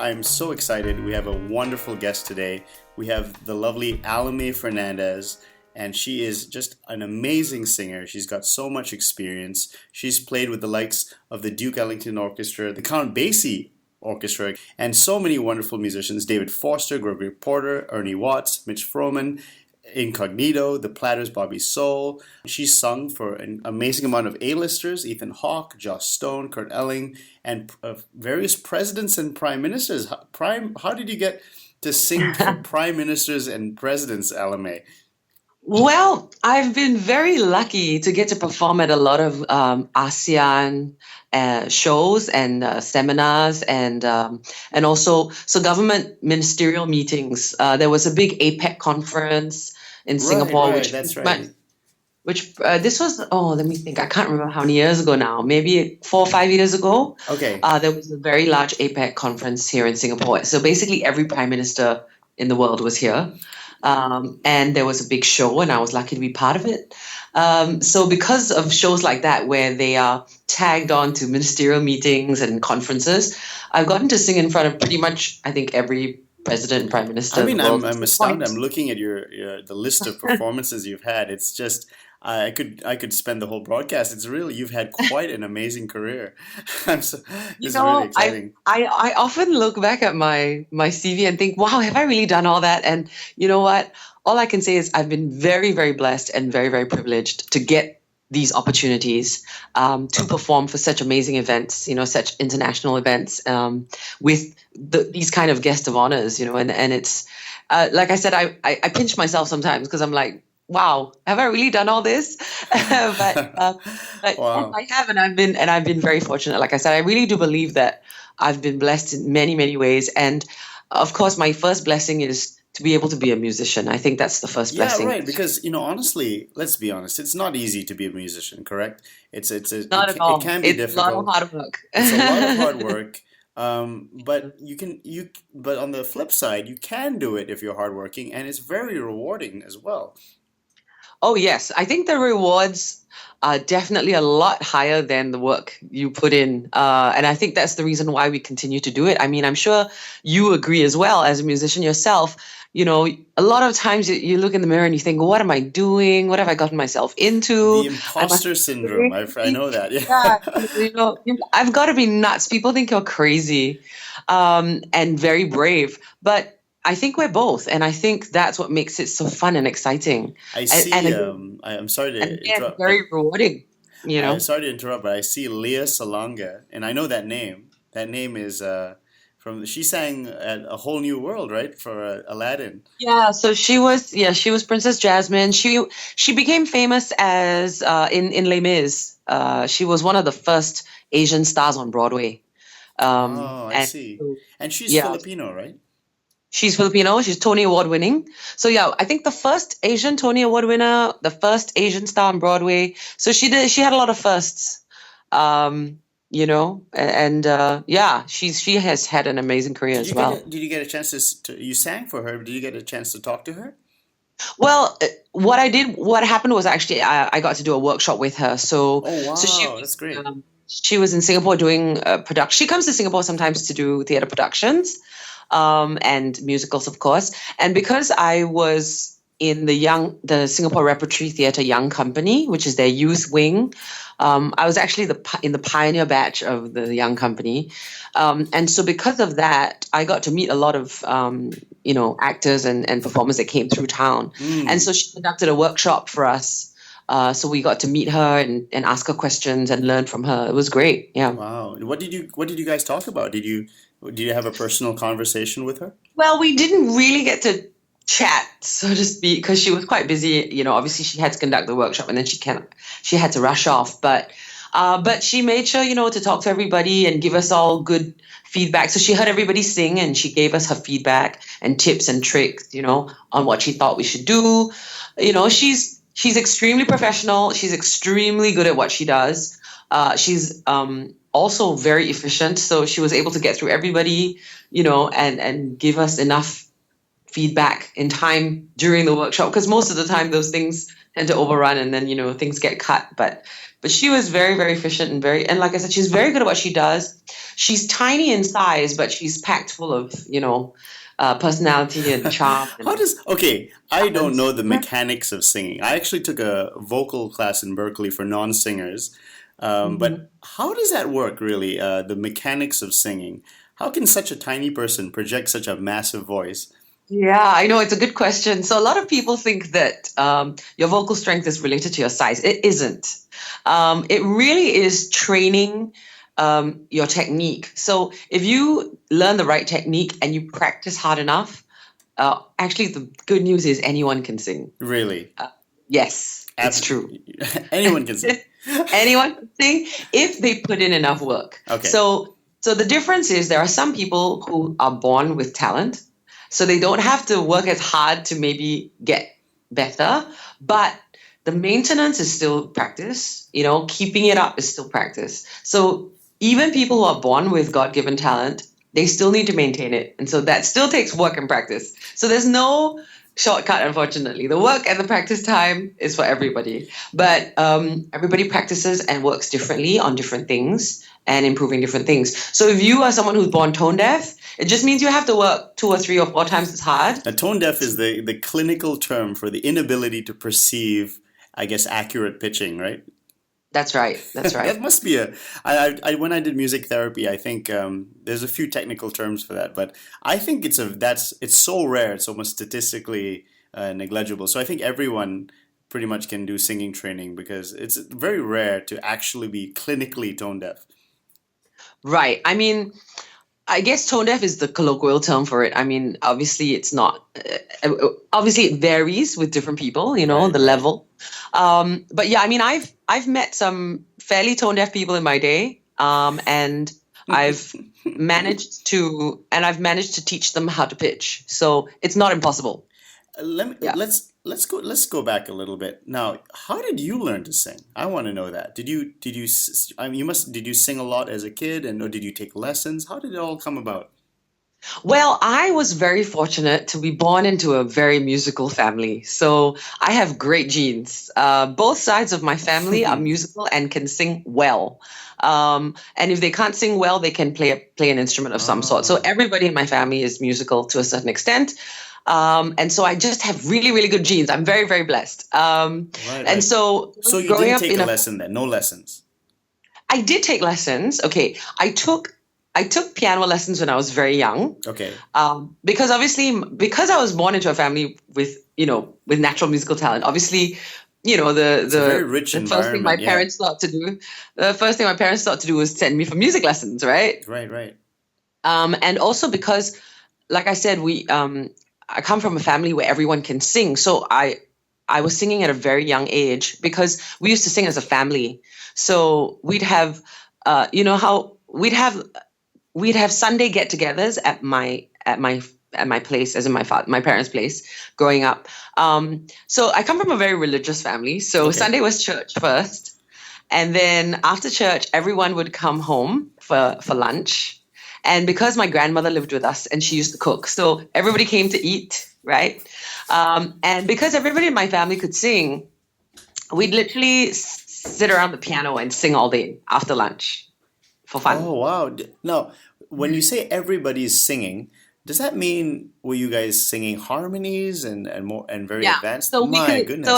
I'm so excited. We have a wonderful guest today. We have the lovely Alemay Fernandez, and she is just an amazing singer. She's got so much experience. She's played with the likes of the Duke Ellington Orchestra, the Count Basie Orchestra, and so many wonderful musicians: David Foster, Gregory Porter, Ernie Watts, Mitch Froman, Incognito, The Platters, Bobby Soul. She's sung for an amazing amount of A-listers: Ethan Hawke, Joss Stone, Kurt Elling, and various presidents and prime ministers. How did you get to sing for prime ministers and presidents, Alemay? Well, I've been very lucky to get to perform at a lot of ASEAN shows and seminars and also government ministerial meetings. There was a big APEC conference in Singapore, which this was, let me think, I can't remember how many years ago now, maybe 4 or 5 years ago. Okay. There was a very large APEC conference here in Singapore. So basically every prime minister in the world was here. And there was a big show, and I was lucky to be part of it. So because of shows like that, where they are tagged on to ministerial meetings and conferences, I've gotten to sing in front of pretty much, I think, every president and prime minister. I mean, I'm astounded. I'm looking at the list of performances you've had. It's just, I could spend the whole broadcast. It's really, you've had quite an amazing career. It's really exciting. I often look back at my CV and think, wow, have I really done all that? And you know what? All I can say is I've been very, very blessed and very, very privileged to get these opportunities to perform for such amazing events, such international events with these kind of guest of honors, and it's like I said, I pinch myself sometimes because I'm like, wow, have I really done all this? but wow. I have, and I've been very fortunate. Like I said, I really do believe that I've been blessed in many, many ways. And of course, my first blessing is to be able to be a musician. I think that's the first blessing. Yeah, right. Because honestly, let's be honest, it's not easy to be a musician. Correct? It's not at all. It can be difficult. It's a lot of hard work. It's a lot of hard work. But on the flip side, you can do it if you're hardworking, and it's very rewarding as well. Oh, yes. I think the rewards are definitely a lot higher than the work you put in. And I think that's the reason why we continue to do it. I mean, I'm sure you agree as well as a musician yourself. A lot of times you look in the mirror and you think, what am I doing? What have I gotten myself into? The imposter syndrome. I know that. Yeah. I've got to be nuts. People think you're crazy and very brave. But I think we're both, and I think that's what makes it so fun and exciting. I see. I'm sorry to interrupt. Very rewarding. I'm sorry to interrupt, but I see Lea Salonga, and I know that name. That name is she sang at A Whole New World, right, for Aladdin. Yeah. So she was Princess Jasmine. She became famous as in Les Mis. She was one of the first Asian stars on Broadway. I see. And she's Filipino, right? She's Filipino. She's Tony Award winning. So yeah, I think the first Asian Tony Award winner, the first Asian star on Broadway. So she had a lot of firsts, she has had an amazing career as well. Did you get a chance you sang for her? Did you get a chance to talk to her? Well, what happened was actually I got to do a workshop with her. So, that's great. She was in Singapore doing production. She comes to Singapore sometimes to do theater productions. And musicals, of course. And because I was in the Singapore Repertory Theatre Young Company, which is their youth wing, I was actually in the pioneer batch of the Young Company. And so because of that, I got to meet a lot of, actors and performers that came through town. And so she conducted a workshop for us. So we got to meet her and ask her questions and learn from her. It was great. Yeah. Wow. What did you guys talk about? Did you have a personal conversation with her? Well, we didn't really get to chat, so to speak, because she was quite busy. Obviously she had to conduct the workshop and then she had to rush off. But she made sure, to talk to everybody and give us all good feedback. So she heard everybody sing and she gave us her feedback and tips and tricks, on what she thought we should do. She's extremely professional. She's extremely good at what she does. She's also very efficient. So she was able to get through everybody, and give us enough feedback in time during the workshop. Because most of the time those things tend to overrun, and then things get cut. But she was very, very efficient and like I said, she's very good at what she does. She's tiny in size, but she's packed full of personality and charm. I don't know the mechanics of singing. I actually took a vocal class in Berkeley for non-singers. But how does that work, really? The mechanics of singing. How can such a tiny person project such a massive voice? Yeah, I know. It's a good question. So a lot of people think that your vocal strength is related to your size. It isn't. It really is training your technique. So if you learn the right technique and you practice hard enough, actually the good news is anyone can sing. Really? Yes, it's true. Anyone can sing. Anyone can sing if they put in enough work. Okay. So the difference is there are some people who are born with talent, so they don't have to work as hard to maybe get better, but the maintenance is still practice. Keeping it up is still practice. So even people who are born with God-given talent, they still need to maintain it. And so that still takes work and practice. So there's no shortcut, unfortunately. The work and the practice time is for everybody. But everybody practices and works differently on different things and improving different things. So if you are someone who's born tone deaf, it just means you have to work 2 or 3 or 4 times as hard. Now, tone deaf is the clinical term for the inability to perceive, I guess, accurate pitching, right? That's right. That must be I when I did music therapy, I think there's a few technical terms for that, but I think it's so rare, it's almost statistically negligible. So I think everyone pretty much can do singing training because it's very rare to actually be clinically tone deaf. Right. I mean, I guess tone deaf is the colloquial term for it. I mean, obviously it's not, obviously it varies with different people, Right. the level. But yeah, I mean, I've met some fairly tone deaf people in my day, and I've managed to teach them how to pitch. So it's not impossible. Let's go back a little bit. Now, how did you learn to sing? I want to know that. Did you did you sing a lot as a kid, or did you take lessons? How did it all come about? Well, I was very fortunate to be born into a very musical family. So I have great genes. Both sides of my family are musical and can sing well. And if they can't sing well, they can play an instrument of some sort. So everybody in my family is musical to a certain extent. And so I just have really, really good genes. I'm very, very blessed. And so you growing didn't up take a lesson then? No lessons? I did take lessons. Okay. I took piano lessons when I was very young. Okay. Because I was born into a family with natural musical talent. Obviously, It's a very rich the first thing my environment, parents thought to do was send me for music lessons, right? Right. And also because, like I said, I come from a family where everyone can sing. So I was singing at a very young age because we used to sing as a family. So we'd have, we'd have Sunday get-togethers at my place, as in my parents' place, growing up. So I come from a very religious family. So Okay. Sunday was church first, and then after church, everyone would come home for lunch. And because my grandmother lived with us and she used to cook, so everybody came to eat, right? And because everybody in my family could sing, we'd literally sit around the piano and sing all day after lunch for fun. Oh, wow. Now, when you say everybody's singing, does that mean were you guys singing harmonies and more and very advanced? So My goodness. So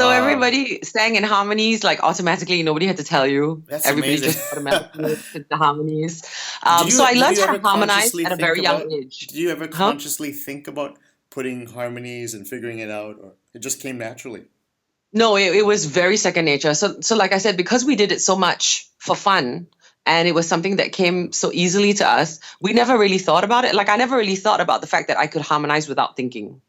Wow. everybody sang in harmonies, like automatically. Nobody had to tell you. That's Everybody amazing. just automatically did the harmonies. Do So I you learned how ever to harmonize consciously at a think very young about- age. Do you ever Huh? consciously think about putting harmonies and figuring it out, or it just came naturally? No, it was very second nature. So like I said, because we did it so much for fun, and it was something that came so easily to us, we never really thought about it. Like I never really thought about the fact that I could harmonize without thinking.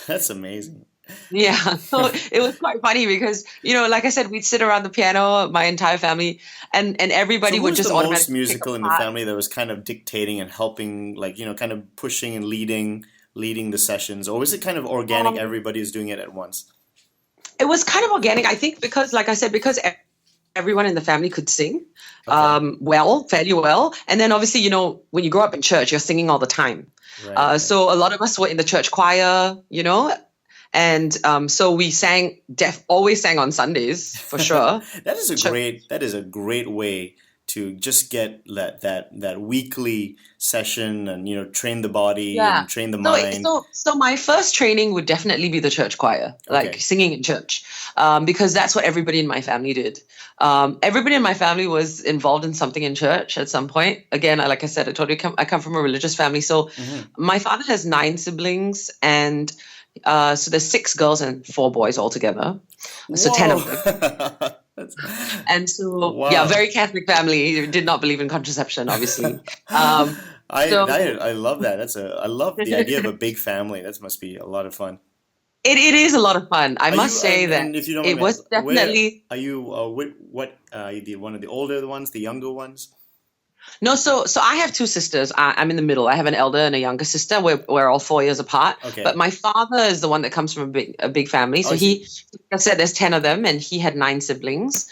That's amazing. Yeah, so it was quite funny because, like I said, we'd sit around the piano, my entire family, and everybody So would who's just the most automatically pick musical a in the part. family that was kind of dictating and helping, like, kind of pushing and leading the sessions? Or was it kind of organic, everybody is doing it at once? It was kind of organic, I think, because, like I said, because everyone in the family could sing fairly well. And then obviously, when you grow up in church, you're singing all the time. Right. So a lot of us were in the church choir, And so we always sang on Sundays for sure. That is a great way to just get that weekly session and train the body and train the mind. So my first training would definitely be the church choir, like singing in church, because that's what everybody in my family did. Everybody in my family was involved in something in church at some point. Again, like I said, I told you I come from a religious family. So my father has 9 siblings, and so there's 6 girls and 4 boys altogether. So Whoa. 10 of them. And so, very Catholic family. Did not believe in contraception, obviously. I love that. I love the idea of a big family. That must be a lot of fun. It is a lot of fun. I must say that if you don't it mind, was definitely. Are you one of the older ones, the younger ones? No, so I have 2 sisters. I'm in the middle. I have an elder and a younger sister. We're all 4 years apart. Okay. But my father is the one that comes from a big family. So like I said, there's 10 of them, and he had 9 siblings.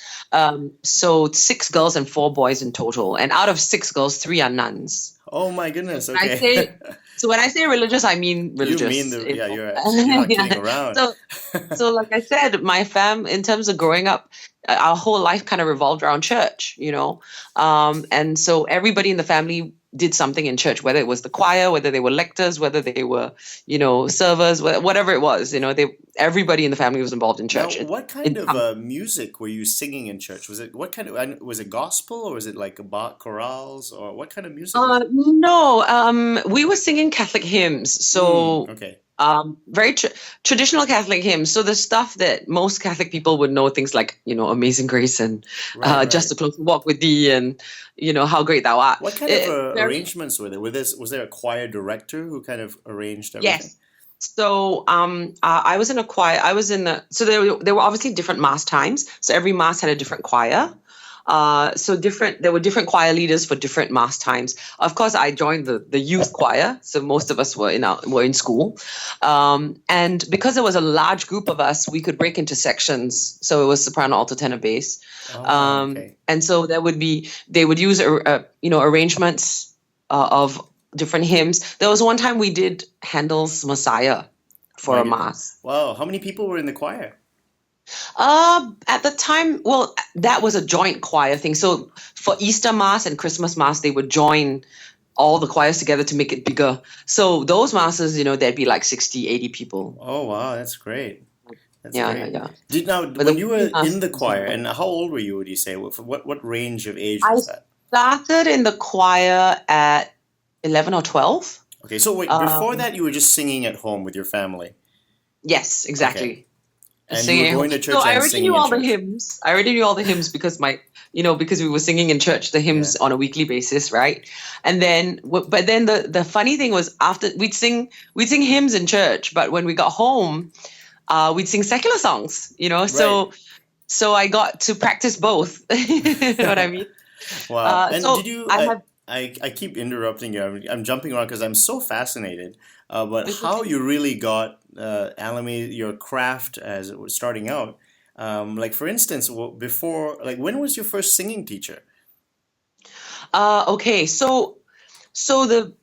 So 6 girls and 4 boys in total. And out of 6 girls, 3 are nuns. Oh my goodness! Okay. So when I say religious, I mean religious. You mean you're not kidding around. So like I said, my in terms of growing up, our whole life kind of revolved around church, and so everybody in the family did something in church, whether it was the choir, whether they were lectors, whether they were, servers, whatever it was, everybody in the family was involved in church. Now, what kind of music were you singing in church? Was it gospel, or was it like chorales, or what kind of music? No, we were singing Catholic hymns. So okay. Very traditional Catholic hymns. So the stuff that most Catholic people would know, things like, Amazing Grace and Just a Close Walk with Thee and, How Great Thou Art. What kind of arrangements were there? Was there a choir director who kind of arranged everything? Yes. So I was in a choir. So there were obviously different mass times. So every mass had a different choir. There were different choir leaders for different mass times. Of course, I joined the youth choir, so most of us were in school. And because there was a large group of us, we could break into sections. So it was soprano, alto, tenor, bass. Okay. And so they would use arrangements of different hymns. There was one time we did Handel's Messiah for a mass. Wow, how many people were in the choir? At the time, well, that was a joint choir thing. So for Easter Mass and Christmas Mass, they would join all the choirs together to make it bigger. So those masses, there'd be like 60, 80 people. Oh, wow. That's great. Yeah. When you were in the choir, and how old were you, would you say? What range of age was that? I started in the choir at 11 or 12. Okay, so wait, before that, you were just singing at home with your family? Yes, exactly. Okay. And you were going to church and singing in church. I already knew all the hymns. I already knew all the hymns because because we were singing in church the hymns on a weekly basis, right? And then, but then the funny thing was after we'd sing hymns in church, but when we got home, we'd sing secular songs, Right. So I got to practice both. You know what I mean? Wow. And did you? I keep interrupting you. I'm jumping around because I'm so fascinated. But how you really got Alemay, your craft as it was starting out. Like for instance, when was your first singing teacher? Okay, so the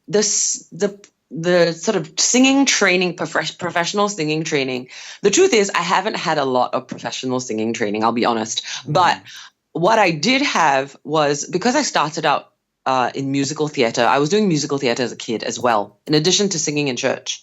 sort of singing training, professional singing training. The truth is, I haven't had a lot of professional singing training. I'll be honest. But what I did have was, because I started out in musical theater. I was doing musical theater as a kid as well, in addition to singing in church.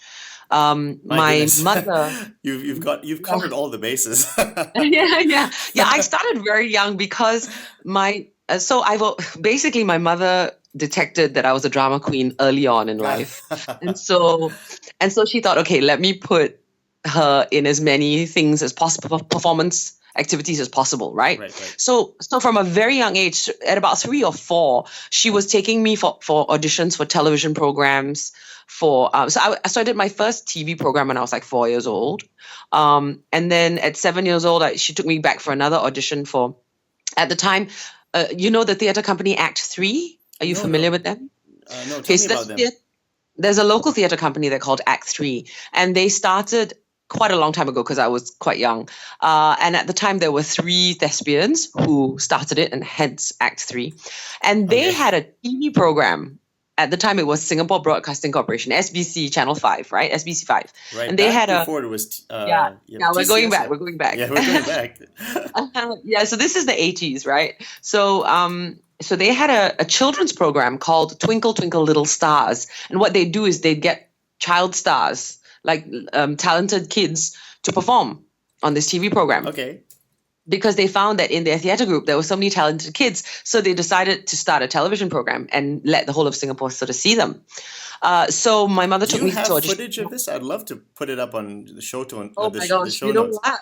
My mother. You've covered all the bases. Yeah. I started very young because my mother detected that I was a drama queen early on in life, and so she thought, okay, let me put her in as many things as possible, performance activities as possible, right? Right. So from a very young age, at about 3 or 4, she was taking me for auditions for television programs. So I did my first TV program when I was like 4 years old, and then at 7 years old, she took me back for another audition for, at the time, the theater company Act 3. Are you familiar with them? No, tell me about them. There's a local theater company they're called Act 3, and they started quite a long time ago because I was quite young. And at the time, there were 3 thespians who started it, and hence Act 3. And they had a TV program at the time it was Singapore Broadcasting Corporation, SBC Channel 5, right? SBC 5. Right. And they back had before it was yeah, we're going back. We're going back. Yeah, we're going back. Yeah, so this is the 80s, right? So so they had a children's program called Twinkle Twinkle Little Stars. And what they do is they get child stars, like talented kids, to perform on this TV program. Okay. Because they found that in their theater group, there were so many talented kids. So they decided to start a television program and let the whole of Singapore sort of see them. So my mother took me to audition. Do you have footage of this? I'd love to put it up on the show Oh my gosh, the show you know notes. what?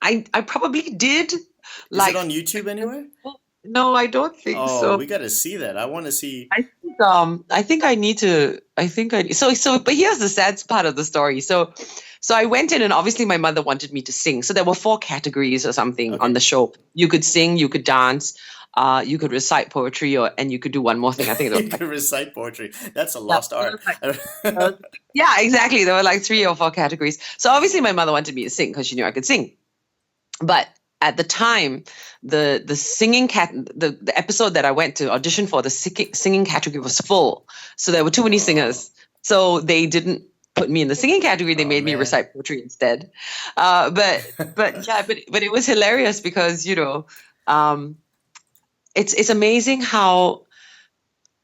I probably did. Is it on YouTube anywhere? No, I don't think so. We got to see that. I want to see. I think I need to. But here's the sad part of the story. So I went in, and obviously my mother wanted me to sing. So there were 4 categories or something on the show. You could sing, you could dance, you could recite poetry, and you could do one more thing. I think You could recite poetry. That's a lost art. yeah, exactly. There were like 3 or 4 categories. So obviously my mother wanted me to sing because she knew I could sing. But at the time, the singing the episode that I went to audition for, the singing category was full. So there were too many singers. So they didn't put me in the singing category. They made me recite poetry instead. But it was hilarious because, it's amazing how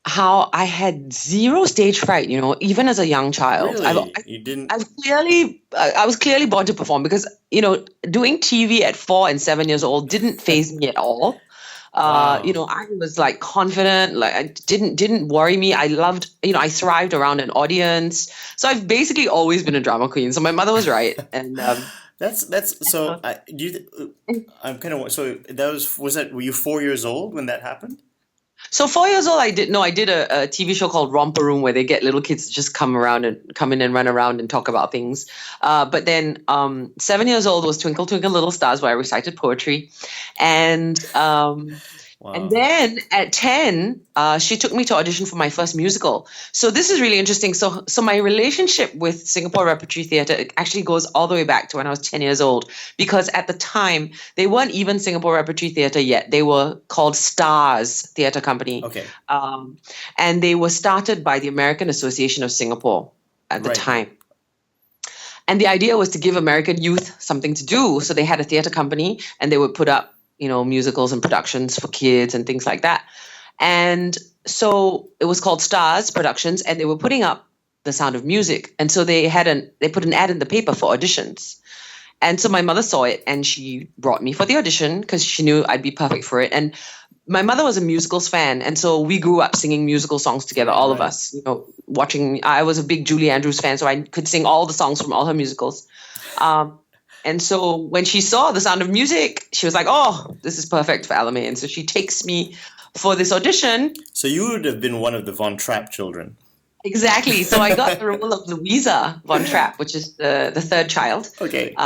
I had zero stage fright, even as a young child. Really? You didn't? I was clearly born to perform because, doing TV at 4 and 7 years old didn't faze me at all. Wow. I was like confident, like I didn't worry me. I loved, I thrived around an audience. So I've basically always been a drama queen. So my mother was right. And that's so I'm kind of, so that was that, were you 4 years old when that happened? So 4 years old, I did a TV show called Romper Room where they get little kids to just come in and run around and talk about things. But then 7 years old was Twinkle Twinkle Little Stars, where I recited poetry. And Wow. And then at 10, she took me to audition for my first musical. So this is really interesting. So my relationship with Singapore Repertory Theatre actually goes all the way back to when I was 10 years old, because at the time, they weren't even Singapore Repertory Theatre yet. They were called Stars Theatre Company. Okay. And they were started by the American Association of Singapore at the time. And the idea was to give American youth something to do. So they had a theatre company and they would put up musicals and productions for kids and things like that. And so it was called Stars Productions, and they were putting up The Sound of Music. And so they put an ad in the paper for auditions. And so my mother saw it and she brought me for the audition because she knew I'd be perfect for it. And my mother was a musicals fan. And so we grew up singing musical songs together, all of us, watching. I was a big Julie Andrews fan, so I could sing all the songs from all her musicals. And so when she saw The Sound of Music, she was like, oh, this is perfect for Alemay. And so she takes me for this audition. So you would have been one of the Von Trapp children. Exactly. So I got the role of Louisa Von Trapp, which is the third child. Okay.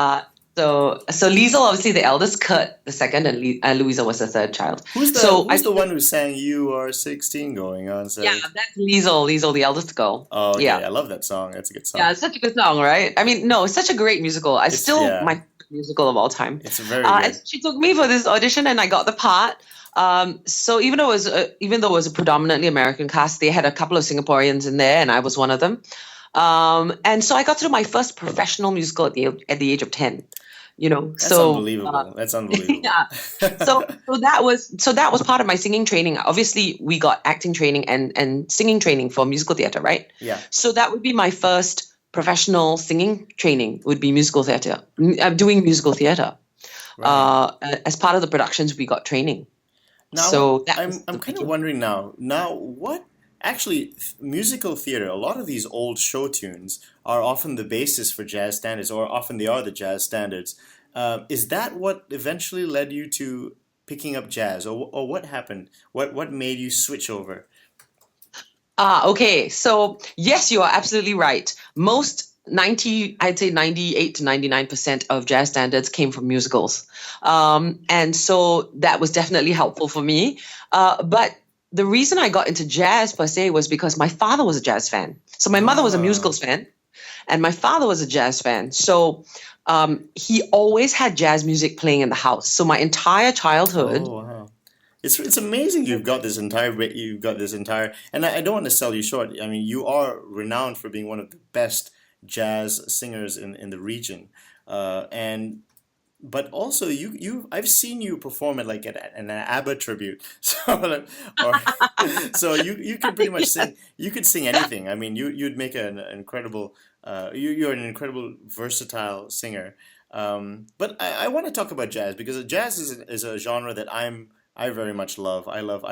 So Liesel, obviously the eldest, Kurt the second, and Louisa was the third child. Who's the one who sang "You Are 16" going on? So. Yeah, that's Liesel, the eldest girl. Oh, okay. Yeah. I love that song. That's a good song. Yeah, it's such a good song, right? I mean, no, it's such a great musical. My favorite musical of all time. It's very good. And she took me for this audition, and I got the part. So even though it was a predominantly American cast, they had a couple of Singaporeans in there, and I was one of them. And so I got to do my first professional musical at the age of 10. That's unbelievable. That's unbelievable. Yeah. So that was part of my singing training. Obviously, we got acting training and singing training for musical theatre, right? Yeah. So that would be my first professional singing training. Would be musical theatre. Doing musical theatre. Right. As part of the productions, we got training. Now, so I'm kind of wondering now what. Actually, musical theater, a lot of these old show tunes are often the basis for jazz standards, or often they are the jazz standards. Is that what eventually led you to picking up jazz, or what happened? What made you switch over? Okay. So, yes, you are absolutely right. I'd say 98 to 99% of jazz standards came from musicals. And so that was definitely helpful for me. But the reason I got into jazz per se was because my father was a jazz fan. So my mother was a musicals fan and my father was a jazz fan. So he always had jazz music playing in the house. So my entire childhood. Oh, wow. It's amazing you've got this entire, and I don't want to sell you short. I mean, you are renowned for being one of the best jazz singers in the region, and but also I've seen you perform at like at an ABBA tribute, so you can pretty much sing. You could sing anything. I mean, you'd make an incredible. You're an incredible versatile singer. But I want to talk about jazz because jazz is a genre that I very much love. I love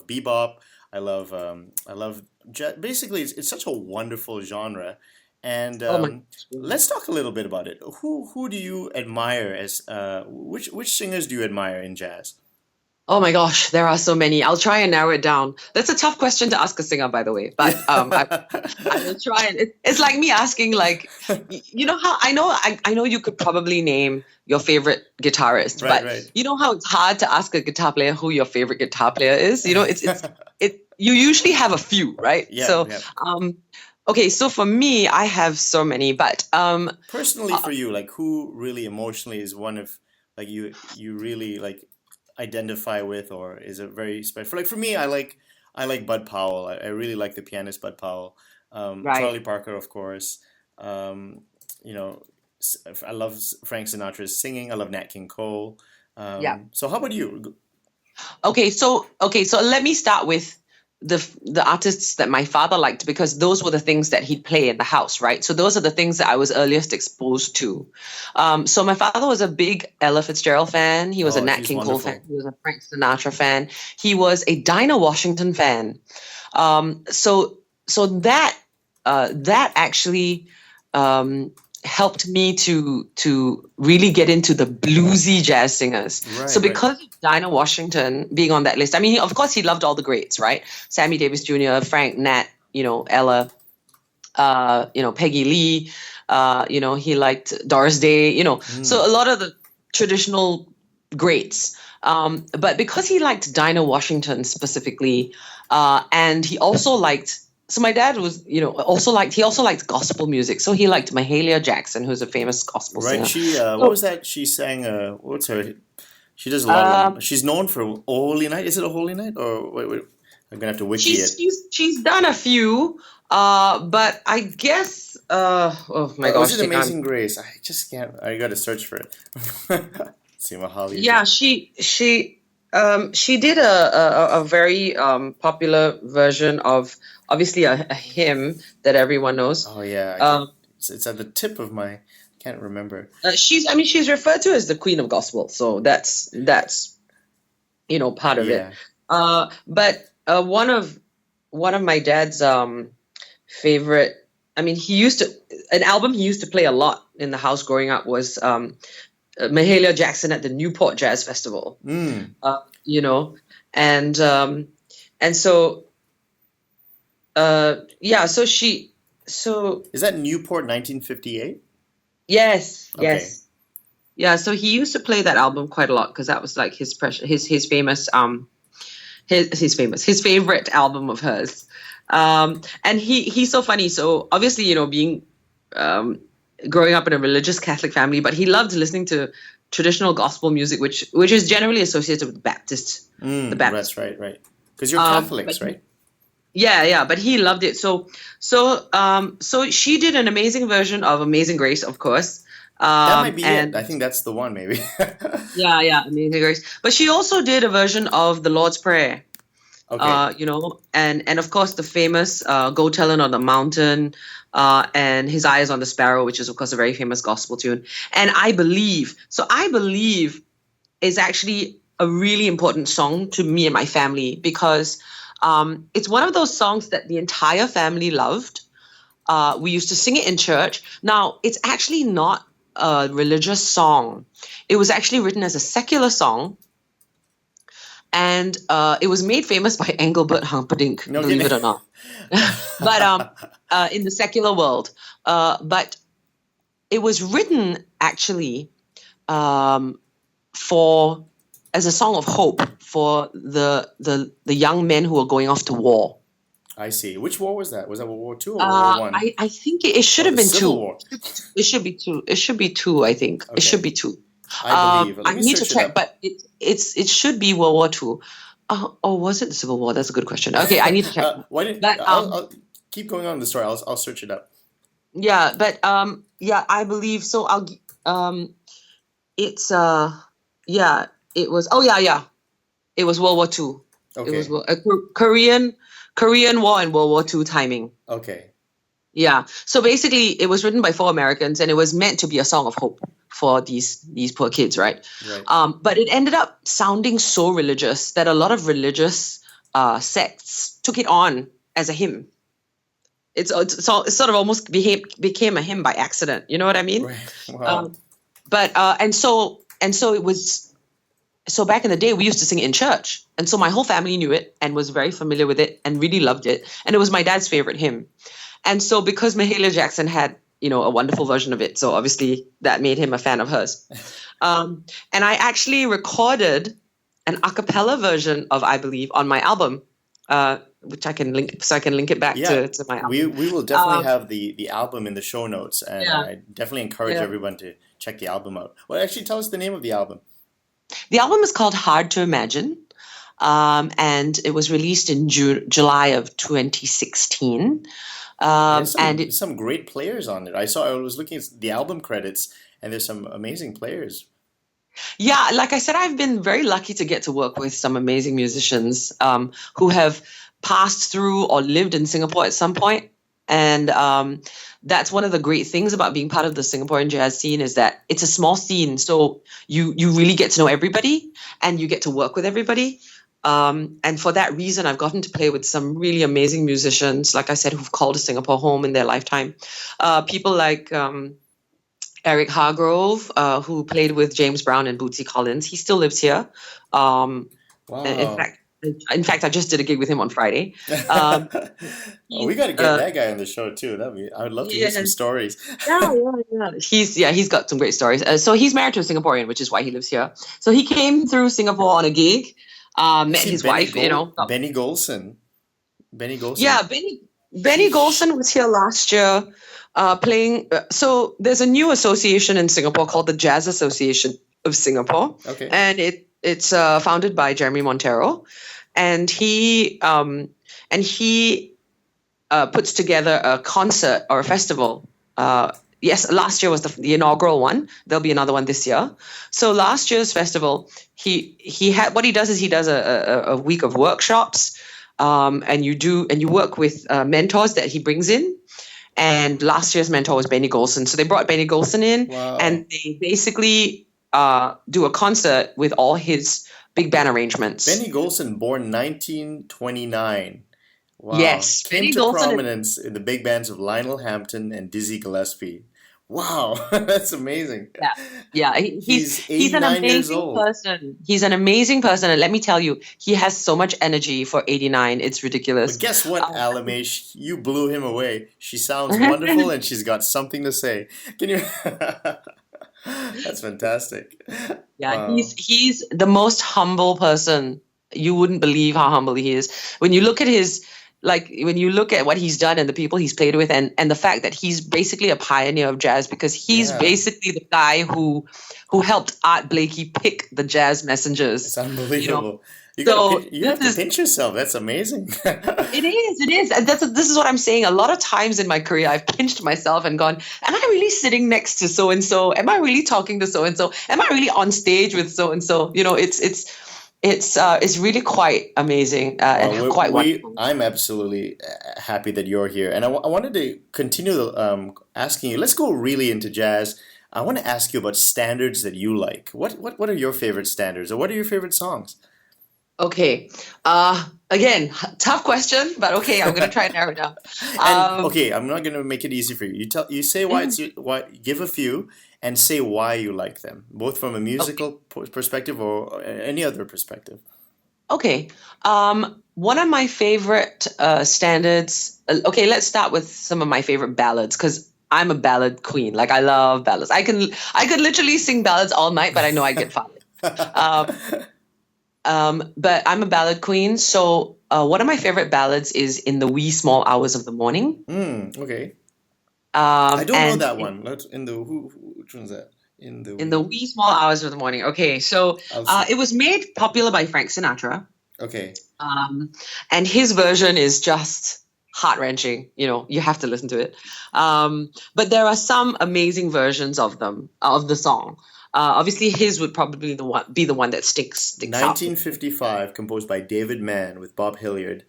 bebop. I love jazz. Basically, it's such a wonderful genre. And let's talk a little bit about it. Who do you admire as which singers do you admire in jazz? Oh my gosh, there are so many. I'll try and narrow it down. That's a tough question to ask a singer, by the way. But I will try. And it's like me asking, like, you know how I know you could probably name your favorite guitarist, Right, but right. you know how it's hard to ask a guitar player who your favorite guitar player is. You know, it's you usually have a few, right? Yeah, So, yeah. okay, so for me, I have so many, but Personally, for you, like who really emotionally is one of like you really like identify with, or is it very special? Like for me, I like Bud Powell. I really like the pianist Bud Powell. right. Charlie Parker, of course. You know, I love Frank Sinatra's singing. I love Nat King Cole. Yeah. So how about you? Okay, so let me start with the artists that my father liked, because those were the things that he'd play in the house, right? So those are the things that I was earliest exposed to. So my father was a big Ella Fitzgerald fan. He was a Oh, Nat she's King Cole wonderful. fan. He was a Frank Sinatra fan. He was a Dinah Washington fan. So that actually helped me to really get into the bluesy jazz singers. Right, So right. because of Dinah Washington being on that list, I mean, of course, he loved all the greats, right? Sammy Davis Jr., Frank, Nat, Ella, Peggy Lee, he liked Doris Day, So a lot of the traditional greats. But because he liked Dinah Washington specifically, and he also liked, so my dad was, he also liked gospel music. So he liked Mahalia Jackson, who's a famous gospel Right. singer. She what was that? She sang what's her? She does a lot of. She's known for "O Holy Night." Is it "A Holy Night" or wait, I'm gonna have to wiki it. She's done a few, but I guess, oh my gosh. Was it Amazing Grace? I just can't. I got to search for it. See Mahalia. Yeah, she did a very popular version of, obviously, a hymn that everyone knows. Oh yeah. Um, It's at the tip of my. Can't remember. she's referred to as the Queen of Gospel, so that's part of Yeah. it. But one of my dad's favorite, I mean, an album he used to play a lot in the house growing up was Mahalia Jackson at the Newport Jazz Festival. Mm. And so so Is that Newport 1958? yes, Okay. yes. Yeah, so he used to play that album quite a lot because that was like his famous his favorite album of hers. And he's so funny. So obviously, being growing up in a religious Catholic family, but he loved listening to traditional gospel music, which is generally associated with the Baptist. That's right. Because you're Catholics, right? Yeah, but he loved it. So she did an amazing version of Amazing Grace, of course. That might be it. I think that's the one, maybe. Yeah, Amazing Grace. But she also did a version of the Lord's Prayer. Okay. And of course the famous Go Tell It on the Mountain, and His Eye is on the Sparrow, which is of course a very famous gospel tune. And I Believe is actually a really important song to me and my family because it's one of those songs that the entire family loved. We used to sing it in church. Now, it's actually not a religious song. It was actually written as a secular song. And it was made famous by Engelbert Humperdinck, believe it or not. But in the secular world. But it was written actually as a song of hope for the young men who were going off to war. I see. Which war was that? Was that World War II or World War I? I think it should have been Civil two. War. It should be two. It should be two, I think. Okay. It should be two. I believe. Let I me need to search it check, up. but it should be World War II. Was it the Civil War? That's a good question. Okay, I need to check. I'll keep going on the story. I'll search it up. Yeah, but I believe so. It's yeah, it was. Oh yeah. It was World War II. Okay. It was a Korean War and World War II timing. Okay. Yeah. So basically, it was written by 4 Americans, and it was meant to be a song of hope for these poor kids, right? Right. But it ended up sounding so religious that a lot of religious sects took it on as a hymn. It sort of almost became a hymn by accident. You know what I mean? Right. Wow. And so it was. So back in the day, we used to sing it in church, and so my whole family knew it and was very familiar with it and really loved it, and it was my dad's favorite hymn. And so because Mahalia Jackson had, a wonderful version of it, so obviously that made him a fan of hers. And I actually recorded an a cappella version of I Believe on my album, which I can link, so I can link it back to my album. We will definitely have the album in the show notes, and I definitely encourage everyone to check the album out. Well, actually, tell us the name of the album. The album is called Hard to Imagine, and it was released in July of 2016. There's some great players on it. I was looking at the album credits, and there's some amazing players. Yeah, like I said, I've been very lucky to get to work with some amazing musicians who have passed through or lived in Singapore at some point. And that's one of the great things about being part of the Singaporean jazz scene, is that it's a small scene. So you really get to know everybody and you get to work with everybody. And for that reason, I've gotten to play with some really amazing musicians, like I said, who've called Singapore home in their lifetime. People like Eric Hargrove, who played with James Brown and Bootsy Collins. He still lives here. Wow. In fact, I just did a gig with him on Friday. We got to get that guy on the show too. I would love to hear some stories. Yeah. He's got some great stories. So he's married to a Singaporean, which is why he lives here. So he came through Singapore on a gig, met his wife. Benny Golson. Yeah, Benny Golson was here last year, playing. So there's a new association in Singapore called the Jazz Association of Singapore. Okay. And it's founded by Jeremy Montero, and he puts together a concert or a festival. Yes, last year was the inaugural one. There'll be another one this year. So last year's festival, he had, what he does is he does a week of workshops, and you work with mentors that he brings in. And last year's mentor was Benny Golson. So they brought Benny Golson in, and they basically do a concert with all his big band arrangements. Benny Golson, born 1929. Wow. Yes. Came Benny to Golson prominence in the big bands of Lionel Hampton and Dizzy Gillespie. Wow, that's amazing. Yeah. He's an amazing person. He's an amazing person, and let me tell you, he has so much energy for 89. It's ridiculous. But guess what, Alemay? You blew him away. She sounds wonderful, and she's got something to say. Can you? That's fantastic. Yeah, wow. He's the most humble person. You wouldn't believe how humble he is. When you look at what he's done and the people he's played with, and the fact that he's basically a pioneer of jazz, because he's basically the guy who helped Art Blakey pick the jazz messengers. It's unbelievable. You have to pinch yourself. That's amazing. It is. And this is what I'm saying. A lot of times in my career, I've pinched myself and gone, am I really sitting next to so-and-so? Am I really talking to so-and-so? Am I really on stage with so-and-so? It's really quite amazing and quite wonderful. I'm absolutely happy that you're here. And I wanted to continue asking you, let's go really into jazz. I want to ask you about standards that you like. What are your favorite standards, or what are your favorite songs? Okay. Again, tough question, but okay, I'm going to try and narrow it down. Okay, I'm not going to make it easy for you. You say why. Give a few and say why you like them, both from a musical perspective or any other perspective. Okay. One of my favorite standards. Okay, let's start with some of my favorite ballads, because I'm a ballad queen. Like, I love ballads. I could literally sing ballads all night, but I know I'd get fired. But I'm a ballad queen, so one of my favorite ballads is In the Wee Small Hours of the Morning. Okay. I don't know that one. Which one's that? In the Wee Wee Small Hours of the Morning. Okay, so it was made popular by Frank Sinatra. Okay. And his version is just heart-wrenching. You have to listen to it. But there are some amazing versions of the song. Obviously, his would probably be the one that sticks out. 1955, composed by David Mann with Bob Hilliard.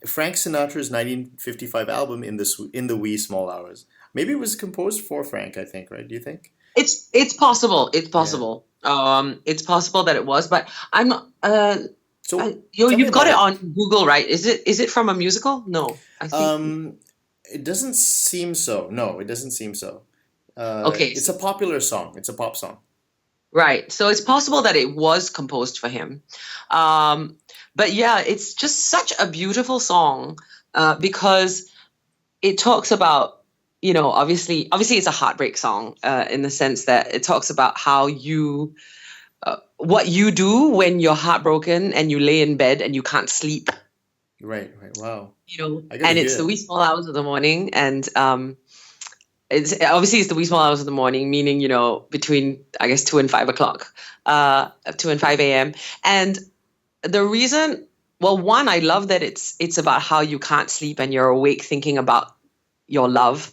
Frank Sinatra's 1955 album in the wee small hours. Maybe it was composed for Frank, I think, right? Do you think? It's possible. It's possible. Yeah. It's possible that it was, but I'm not. You've got it on Google, right? Is it from a musical? No, I think. It doesn't seem so. No, it doesn't seem so. Okay. It's a popular song. It's a pop song. Right. So it's possible that it was composed for him. But yeah, it's just such a beautiful song because it talks about, obviously it's a heartbreak song in the sense that it talks about how what you do when you're heartbroken and you lay in bed and you can't sleep. Right. Wow. And it's the wee small hours of the morning, and it's the wee small hours of the morning, meaning between, I guess, 2 and 5 o'clock, 2 and 5 a.m. And the reason, well, one, I love that it's about how you can't sleep and you're awake thinking about your love.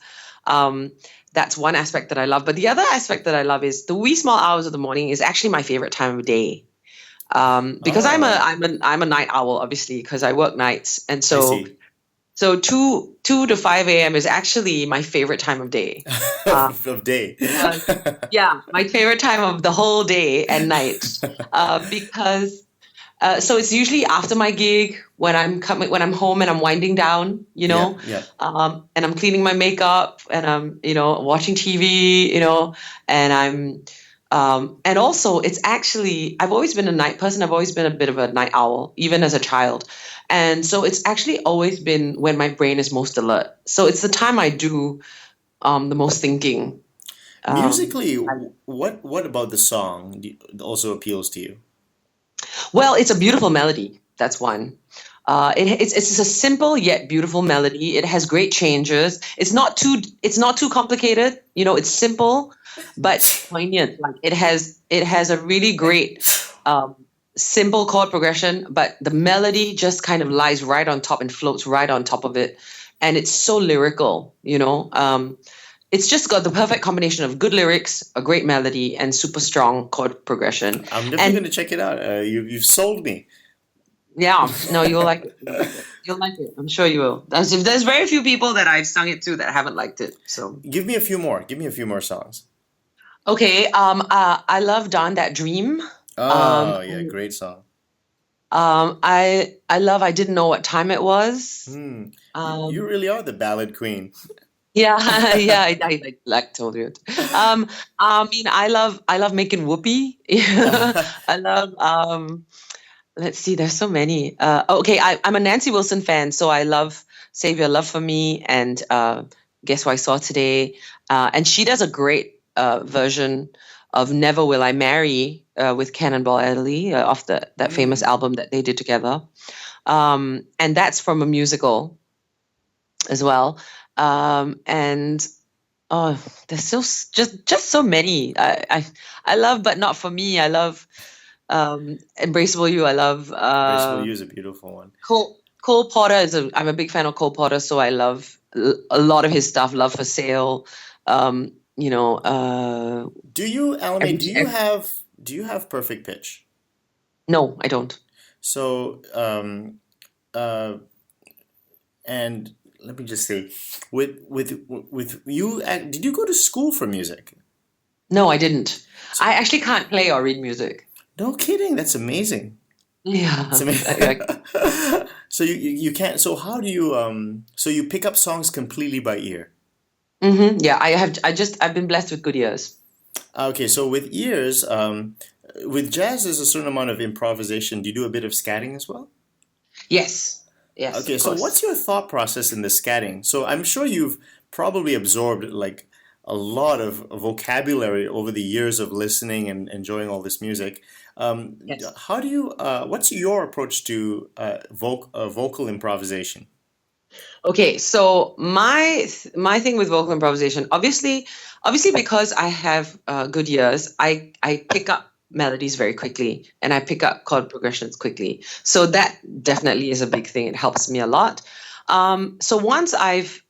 That's one aspect that I love. But the other aspect that I love is the wee small hours of the morning is actually my favorite time of day. Because I'm a night owl, obviously, because I work nights, and so 2 to 5 a.m. is actually my favorite time of day. Of day. Yeah, my favorite time of the whole day and night. Because so it's usually after my gig when I'm home and I'm winding down, Yeah. And I'm cleaning my makeup and I'm, watching TV, and I'm. And also, it's actually, I've always been a night person. I've always been a bit of a night owl, even as a child. And so it's actually always been when my brain is most alert. So it's the time I do the most thinking. Musically, what about the song also appeals to you? Well, it's a beautiful melody. That's one. It's a simple yet beautiful melody. It has great changes. It's not too complicated. It's simple, but poignant. Like it has a really great simple chord progression, but the melody just kind of lies right on top and floats right on top of it, and it's so lyrical. It's just got the perfect combination of good lyrics, a great melody, and super strong chord progression. I'm definitely going to check it out. You've sold me. Yeah, no, you'll like it. You'll like it. I'm sure you will. There's very few people that I've sung it to that haven't liked it. So give me a few more. Give me a few more songs. Okay. I love "Darn That Dream." Oh, yeah, great song. I love "I Didn't Know What Time It Was." You really are the ballad queen. Yeah, I like told you. I love "Making Whoopee." I love. Let's see, there's so many. Okay, I'm a Nancy Wilson fan, so I love "Save Your Love for Me" and "Guess Who I Saw Today." And she does a great version of "Never Will I Marry" with Cannonball Adderley off that famous album that they did together. And that's from a musical as well. And there's just so many. I love, but not for me. I love. Embraceable You. I love. Embraceable You is a beautiful one. Cole Porter I'm a big fan of Cole Porter, so I love a lot of his stuff. Love for Sale. Do you, Alemay? Do you have perfect pitch? No, I don't. So, and let me just say, with you, did you go to school for music? No, I didn't. I actually can't play or read music. No kidding. That's amazing. Yeah. That's amazing. So you can't. So how do you so you pick up songs completely by ear? Mm-hmm. Yeah, I've been blessed with good ears. Okay, so with ears, with jazz, there's a certain amount of improvisation. Do you do a bit of scatting as well? Yes. Okay, so what's your thought process in the scatting? So I'm sure you've probably absorbed like a lot of vocabulary over the years of listening and enjoying all this music. Yes. How do you? What's your approach to vocal improvisation? Okay, so my thing with vocal improvisation, obviously because I have good ears, I pick up melodies very quickly, and I pick up chord progressions quickly. So that definitely is a big thing. It helps me a lot. So once I've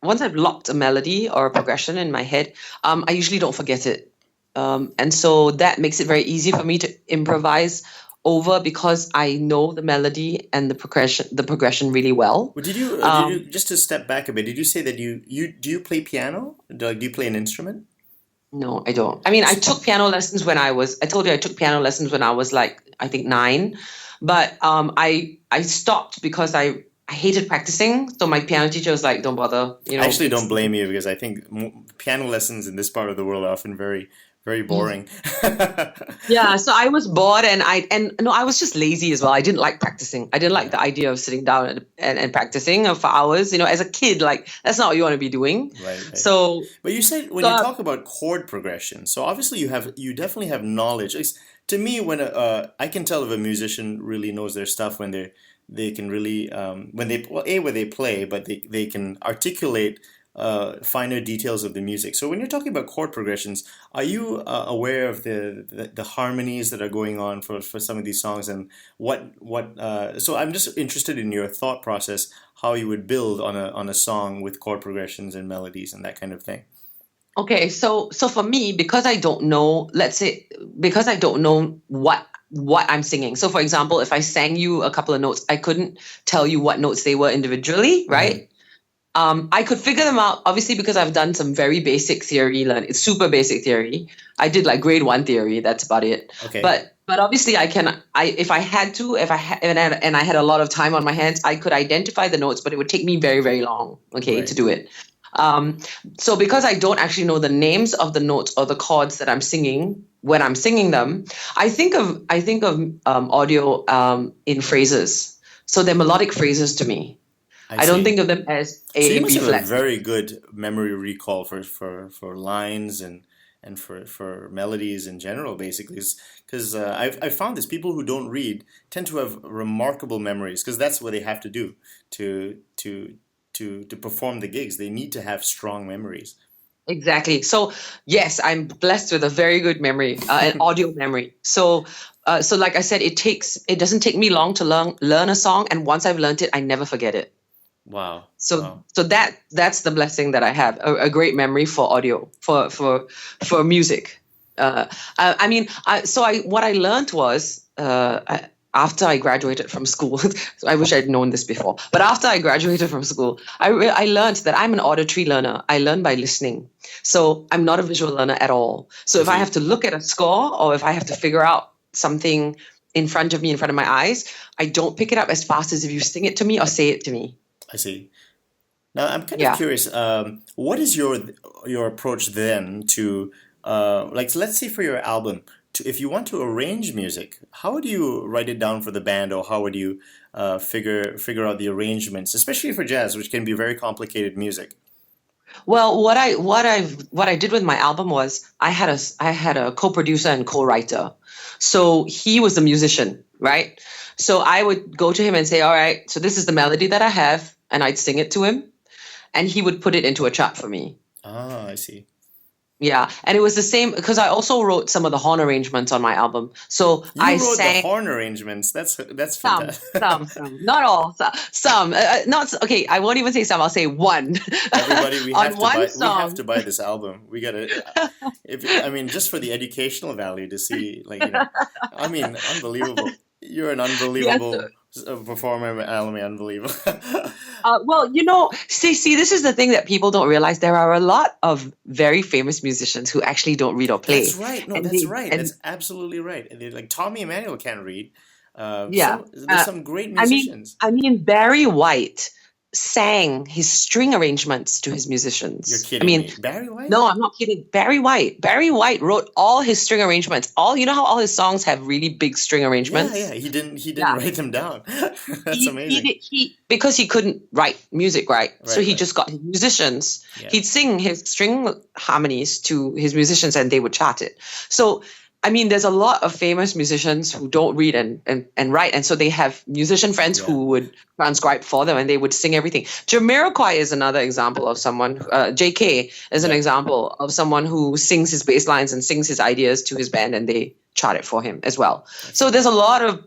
locked a melody or a progression in my head, I usually don't forget it. And so that makes it very easy for me to improvise over, because I know the melody and the progression really well. Well, did you just to step back a bit? Did you say that do you play piano? Do you play an instrument? No, I don't. I mean, I took piano lessons when I told you I took piano lessons when I was like, I think 9, but I stopped because I hated practicing. So my piano teacher was like, don't bother. I actually don't blame you, because I think piano lessons in this part of the world are often very, very boring. Yeah, so I was bored, and I was just lazy as well. I didn't like practicing. I didn't like the idea of sitting down and practicing for hours. As a kid, like, that's not what you want to be doing. Right. So, but you said when you talk about chord progression, so obviously you definitely have knowledge. At least to me, when I can tell if a musician really knows their stuff when they can really when they play, but they can articulate finer details of the music. So when you're talking about chord progressions, are you aware of the harmonies that are going on for some of these songs, and what so I'm just interested in your thought process, how you would build on a song with chord progressions and melodies and that kind of thing. Okay, so for me, because I don't know, what I'm singing. So for example, if I sang you a couple of notes, I couldn't tell you what notes they were individually, right? Mm-hmm. I could figure them out, obviously, because I've done some very basic theory learning. It's super basic theory. I did like grade 1 theory. That's about it. Okay. But obviously, if I had and I had a lot of time on my hands, I could identify the notes, but it would take me very, very long, right, to do it. So because I don't actually know the names of the notes or the chords that I'm singing when I'm singing them, I think of audio in phrases. So they're melodic phrases to me. I don't think of them as A, so you must B have flat. a very good memory recall for lines and for melodies in general, basically, because I've found this, people who don't read tend to have remarkable memories, because that's what they have to do to perform the gigs. They need to have strong memories. Exactly. So yes, I'm blessed with a very good memory, an audio memory. So like I said, it doesn't take me long to learn a song, and once I've learned it, I never forget it. Wow. So that's the blessing that I have, a great memory for audio, for music. What I learned was, after I graduated from school, so I wish I'd known this before, but after I graduated from school, I learned that I'm an auditory learner. I learn by listening. So I'm not a visual learner at all. So if I have to look at a score, or if I have to figure out something in front of me, in front of my eyes, I don't pick it up as fast as if you sing it to me or say it to me. I see. Now I'm kind of curious. What is your approach then to like, let's say for your album, if you want to arrange music, how would you write it down for the band, or how would you figure out the arrangements, especially for jazz, which can be very complicated music? Well, what I did with my album was I had a co-producer and co-writer. So he was a musician, right? So I would go to him and say, all right, so this is the melody that I have, and I'd sing it to him, and he would put it into a chart for me. Ah, I see. Yeah, and it was the same because I also wrote some of the horn arrangements on my album. So you wrote the horn arrangements. That's fantastic. Some, not all. Some, not okay. I won't even say some. I'll say one. Everybody, we have to buy this album. We gotta. Just for the educational value to see, unbelievable. You're an unbelievable performer, Alemay. Unbelievable. see, this is the thing that people don't realize. There are a lot of very famous musicians who actually don't read or play. That's right. No, that's absolutely right. Like Tommy Emmanuel can't read. There's some great musicians. Barry White sang his string arrangements to his musicians. You're kidding me. Barry White? No, I'm not kidding. Barry White wrote all his string arrangements. You know how all his songs have really big string arrangements? Yeah. He didn't write them down. That's amazing. Because he couldn't write music, right? So he just got his musicians. Yeah. He'd sing his string harmonies to his musicians, and they would chart it. So I mean, there's a lot of famous musicians who don't read and write. And so they have musician friends who would transcribe for them and they would sing everything. Jamiroquai is another example of someone, JK is an example of someone who sings his bass lines and sings his ideas to his band and they chart it for him as well. So there's a lot of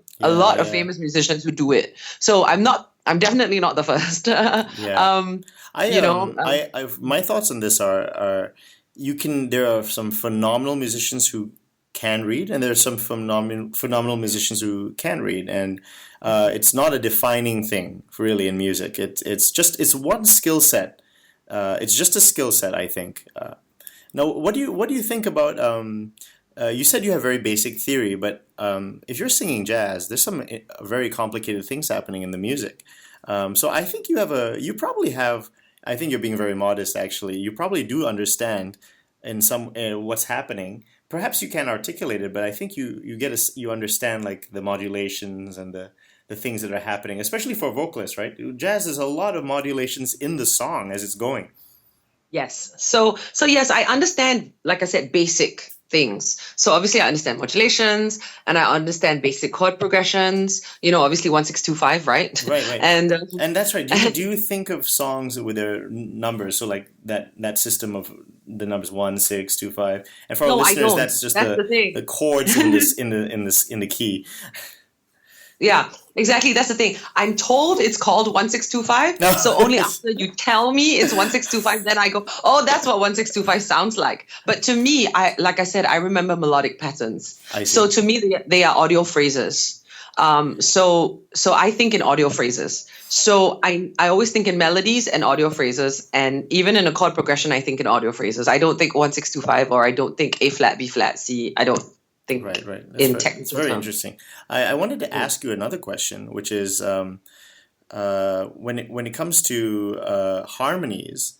famous musicians who do it. So I'm definitely not the first. My thoughts on this are there are some phenomenal musicians who can read, and there are some phenomenal musicians who can read, and it's not a defining thing really in music. It's one skill set. It's just a skill set, I think. Now, what do you think about? You said you have very basic theory, but if you're singing jazz, there's some very complicated things happening in the music. So I think you probably have. I think you're being very modest. Actually, you probably do understand in some what's happening. Perhaps you can't articulate it, but I think you understand like the modulations and the things that are happening, especially for vocalists, right? Jazz is a lot of modulations in the song as it's going. Yes. So yes, I understand, like I said, basic things. So obviously I understand modulations and I understand basic chord progressions, obviously 1-6-2-5, right? Right. And that's right. Do you think of songs with their numbers? So like that system of the numbers 1-6-2-5. And for our listeners, that's just the chords in the key. Yeah, exactly. That's the thing. I'm told it's called 1-6-2-5. No. So only after you tell me it's 1-6-2-5, then I go, oh, that's what 1-6-2-5 sounds like. But to me, like I said, I remember melodic patterns. So to me, they are audio phrases. So I think in audio phrases. So I always think in melodies and audio phrases, and even in a chord progression, I think in audio phrases. I don't think 1-6-2-5, or I don't think A flat, B flat, C. I don't think right. Technical it's very interesting. I wanted to ask you another question, which is when it comes to harmonies.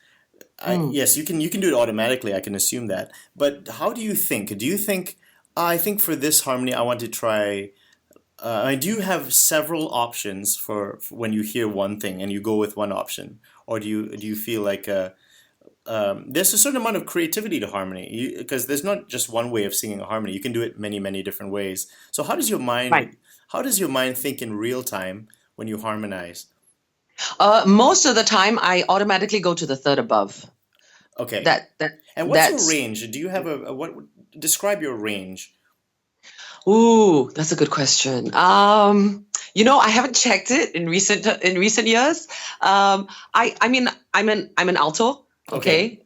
Yes, you can do it automatically. I can assume that. But how do you think? Do you think I think for this harmony I want to try? Do you have several options for when you hear one thing and you go with one option, or do you feel like there's a certain amount of creativity to harmony because there's not just one way of singing a harmony. You can do it many different ways. So how does your mind think in real time when you harmonize? Most of the time, I automatically go to the third above. Okay. And what's your range? Do you have describe your range? Ooh, that's a good question. I haven't checked it in recent years. I mean, I'm an alto. Okay.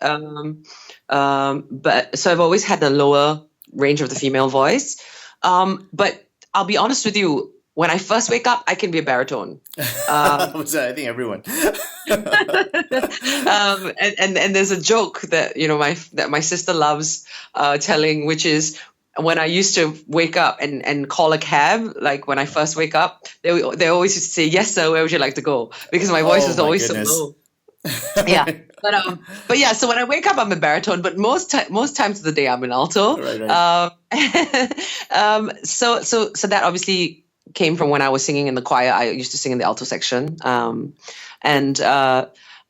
But so I've always had the lower range of the female voice. But I'll be honest with you, when I first wake up, I can be a baritone. I think everyone. And there's a joke that my sister loves telling, which is when I used to wake up and call a cab, like when I first wake up, they always used to say, "Yes, sir, where would you like to go?" Because my voice is always so low. Yeah. But yeah, so when I wake up, I'm a baritone, but most times of the day, I'm an alto. Right. So that obviously came from when I was singing in the choir. I used to sing in the alto section. But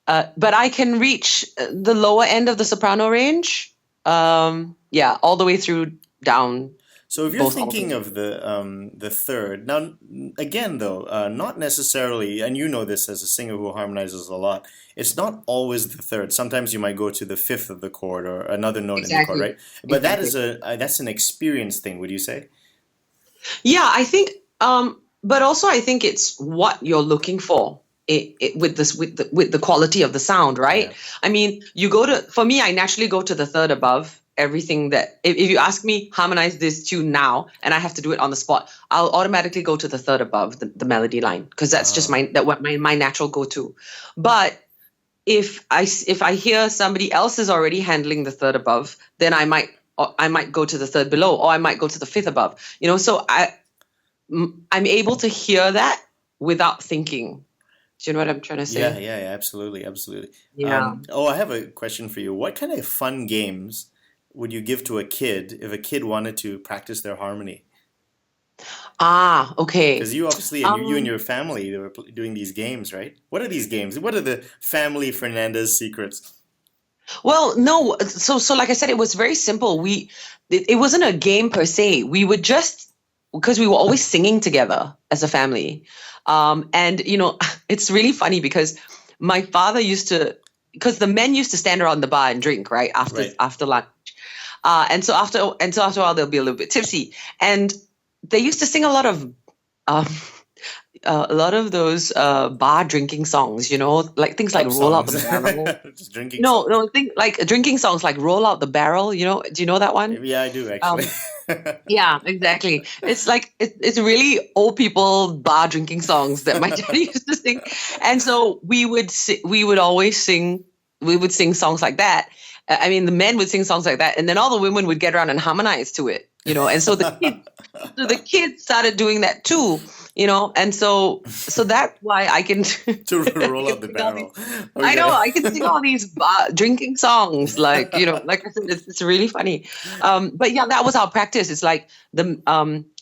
I can reach the lower end of the soprano range. All the way through down. So if you're thinking of the third, now again though, not necessarily, and you know this as a singer who harmonizes a lot, it's not always the third. Sometimes you might go to the fifth of the chord or another note in the chord, right? But that's an experience thing, would you say? Yeah, I think. But also I think it's what you're looking for. With the quality of the sound, right? Yeah. I mean, for me, I naturally go to the third above. Everything that if you ask me harmonize this tune now and I have to do it on the spot, I'll automatically go to the third above the melody line because that's just my natural go-to. But if I hear somebody else is already handling the third above, then I might go to the third below, or I might go to the fifth above. So I'm able to hear that without thinking. Do you know what I'm trying to say? Yeah, absolutely. Yeah. I have a question for you. What kind of fun games would you give to a kid if a kid wanted to practice their harmony? Okay. Because you obviously, you and your family were doing these games, right? What are these games? What are the family Fernandez secrets? Well, no. So like I said, it was very simple. It wasn't a game per se. We would just, because we were always singing together as a family. And it's really funny because my father used to, because the men used to stand around the bar and drink, right? Right. After lunch. And so after a while they'll be a little bit tipsy. And they used to sing um, a lot of those bar drinking songs, like things like Pop Roll Out the songs. Barrel. Just drinking No, songs. no, think like drinking songs like Roll Out the Barrel, do you know that one? Yeah, I do Um, actually. yeah, exactly. It's like it's really old people bar drinking songs that my dad used to sing. And so we would sing songs like that. I mean, the men would sing songs like that, and then all the women would get around and harmonize to it, and so the kids started doing that too, and so that's why I can To I roll out can the sing all these, barrel. I know Okay. I can sing all these drinking songs, like like I said, it's really funny. But yeah, that was our practice. It's like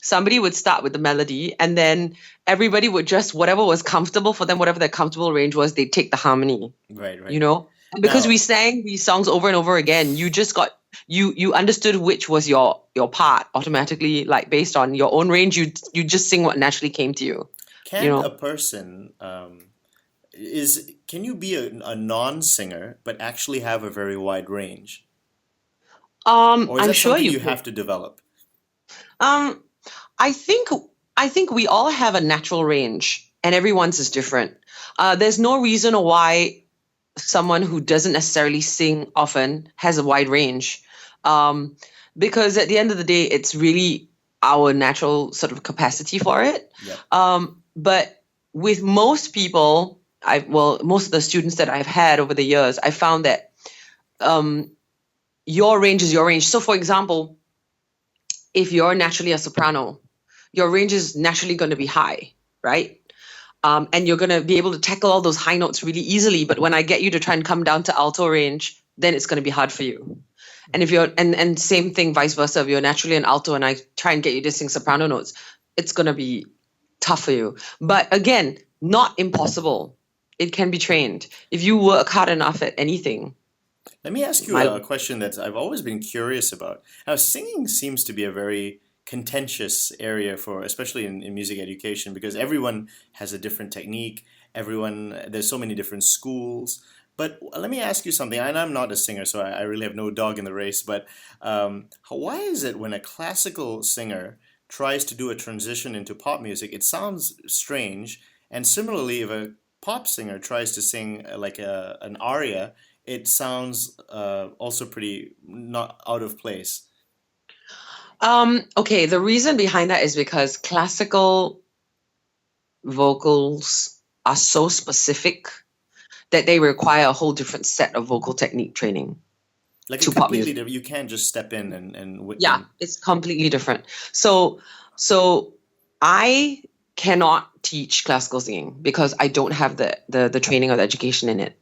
somebody would start with the melody, and then everybody would just whatever was comfortable for them, whatever their comfortable range was, they'd take the harmony, Right, you right. know. And because Now, we sang these songs over and over again, you just got you understood which was your part automatically, like based on your own range. You just sing what naturally came to you, you can a know. person can you be a non-singer but actually have a very wide range? Or is I'm that sure something you you could. have to develop? Um, I think I think we all have a natural range, and everyone's is different. There's no reason why someone who doesn't necessarily sing often has a wide range, um, because at the end of the day, it's really our natural sort of capacity for it. Yep. But with most people, most of the students that I've had over the years, I found that um, your range is your range. So, for example, if you're naturally a soprano, your range is naturally going to be high, right? And you're going to be able to tackle all those high notes really easily. But when I get you to try and come down to alto range, then it's going to be hard for you. And if you're and same thing, vice versa. If you're naturally an alto and I try and get you to sing soprano notes, it's going to be tough for you. But again, not impossible. It can be trained if you work hard enough at anything. Let me ask you My a question that I've always been curious about. Now, singing seems to be a very contentious area for, especially in music education, because everyone has a different technique. There's so many different schools. But let me ask you something, and I'm not a singer, so I really have no dog in the race, but why is it when a classical singer tries to do a transition into pop music, it sounds strange, and similarly, if a pop singer tries to sing like an aria, it sounds also pretty not out of place. Okay, the reason behind that is because classical vocals are so specific that they require a whole different set of vocal technique training Like a to pop completely music. different, you can't just step in Yeah, it's completely different. So I cannot teach classical singing because I don't have the training or the education in it.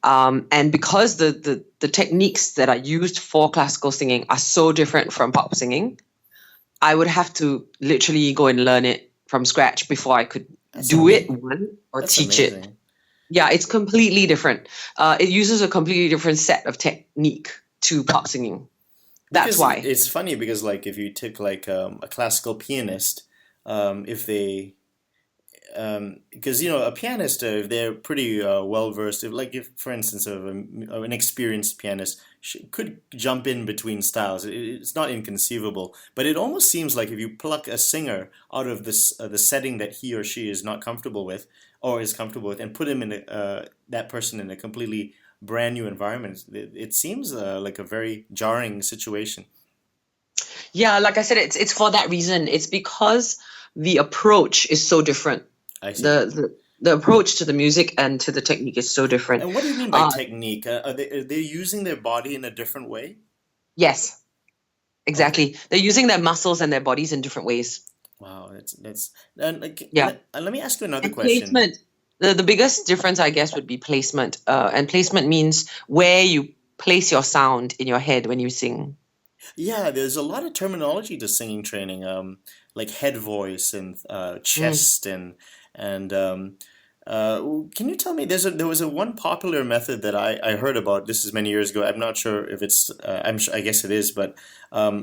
And because the techniques that are used for classical singing are so different from pop singing, I would have to literally go and learn it from scratch before I could that's do it, amazing. one, or That's teach it. amazing. Yeah, it's completely different. It uses a completely different set of technique to pop singing. That's Because why. it's funny because like if you took like a classical pianist, if they because a pianist, if they're pretty well versed, if for instance of an experienced pianist could jump in between styles, it's not inconceivable. But it almost seems like if you pluck a singer out of this the setting that he or she is not comfortable with or is comfortable with, and put him in that person in a completely brand new environment, it seems like a very jarring situation. Yeah, like I said, it's for that reason. It's because the approach is so different. I see. The approach to the music and to the technique is so different. And what do you mean by technique? Are they using their body in a different way? Yes, Okay. exactly. They're using their muscles and their bodies in different ways. Wow, that's and like, Yeah. let me ask you another And question. placement. The biggest difference, I guess, would be placement. And placement means where you place your sound in your head when you sing. Yeah, there's a lot of terminology to singing training, like head voice and Mm. chest and Can you tell me, there was a one popular method that I heard about, this is many years ago, I'm not sure if it's, I guess it is, but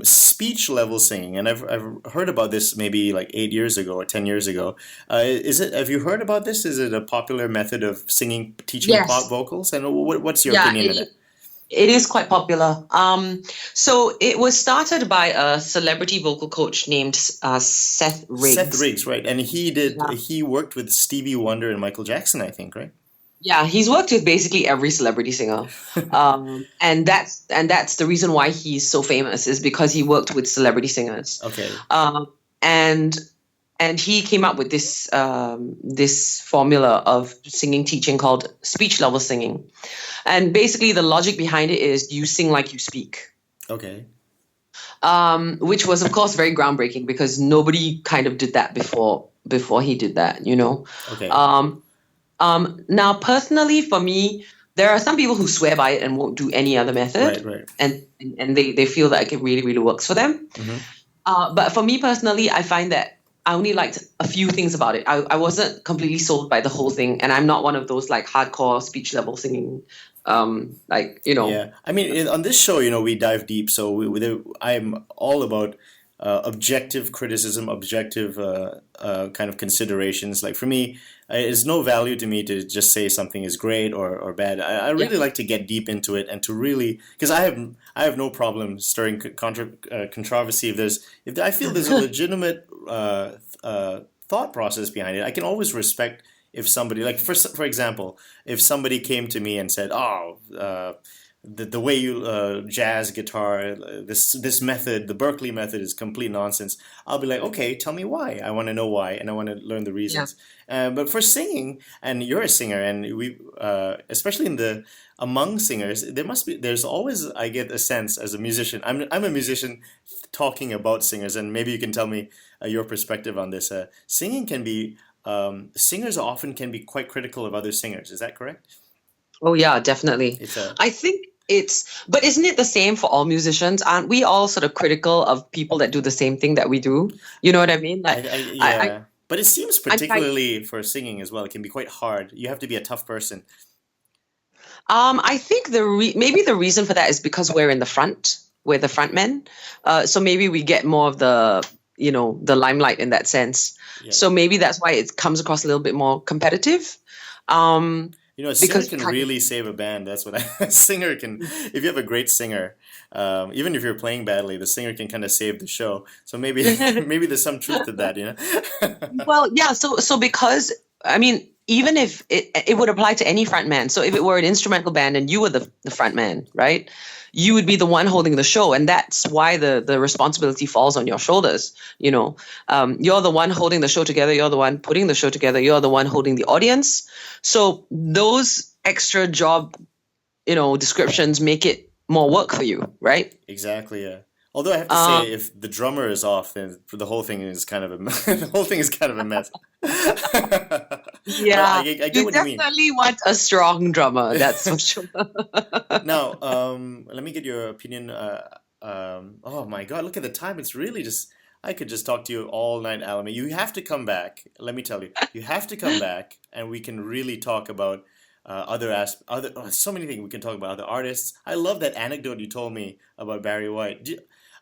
speech level singing, and I've heard about this maybe like 8 years ago or 10 years ago. Have you heard about this? Is it a popular method of singing, teaching Yes. pop vocals? And what's your Yeah, opinion of that? it is quite popular. So it was started by a celebrity vocal coach named Seth Riggs. Seth Riggs, right. And Yeah. he worked with Stevie Wonder and Michael Jackson, I think, right? Yeah, he's worked with basically every celebrity singer, and that's the reason why he's so famous, is because he worked with celebrity singers. Okay. And he came up with this this formula of singing teaching called speech level singing, and basically the logic behind it is you sing like you speak. Okay. Which was of course very groundbreaking because nobody kind of did that before he did that, you know. Okay. Now, personally, for me, there are some people who swear by it and won't do any other method, Right. and they feel that it really, really works for them. Mm-hmm. But for me personally, I find that I only liked a few things about it. I wasn't completely sold by the whole thing, and I'm not one of those like hardcore speech level singing, like, you know. Yeah, I mean, on this show, we dive deep, so I'm all about objective criticism, objective kind of considerations. Like for me, it's no value to me to just say something is great or bad. I really like to get deep into it and to really, because I have no problem stirring controversy if I feel there's a legitimate thought process behind it. I can always respect if somebody, like for example, if somebody came to me and said, "Oh, the way you jazz guitar, this method, the Berkeley method, is complete nonsense," I'll be like, "Okay, tell me why. I want to know why, and I want to learn the reasons." But for singing, and you're a singer, and we, especially among singers, there's always, I get a sense as a musician. I'm a musician talking about singers, and maybe you can tell me your perspective on this. Singing can be, singers often can be quite critical of other singers. Is that correct? Oh yeah, definitely. I think but isn't it the same for all musicians? Aren't we all sort of critical of people that do the same thing that we do? You know what I mean? Like, but it seems particularly for singing as well, it can be quite hard. You have to be a tough person. I think maybe the reason for that is because we're in the front. We're the front men. So maybe we get more of the limelight in that sense. Yeah. So maybe that's why it comes across a little bit more competitive. A singer can really save a band. That's what a singer can. If you have a great singer, even if you're playing badly, the singer can kind of save the show. So maybe there's some truth to that, Well, yeah. So because, I mean, even if it would apply to any front man. So if it were an instrumental band and you were the front man, right? You would be the one holding the show, and that's why the responsibility falls on your shoulders. You're the one holding the show together. You're the one putting the show together. You're the one holding the audience. So those extra job, descriptions make it more work for you, right? Exactly. Yeah. Although I have to say, if the drummer is off, then the whole thing is kind of a mess. Yeah, I get you what you mean. definitely want a strong drummer. That's for sure. Now, let me get your opinion. Oh my God, look at the time. It's really just, I could just talk to you all night, Alemay. You have to come back. Let me tell you, you have to come back, and we can really talk about so many things. We can talk about other artists. I love that anecdote you told me about Barry White.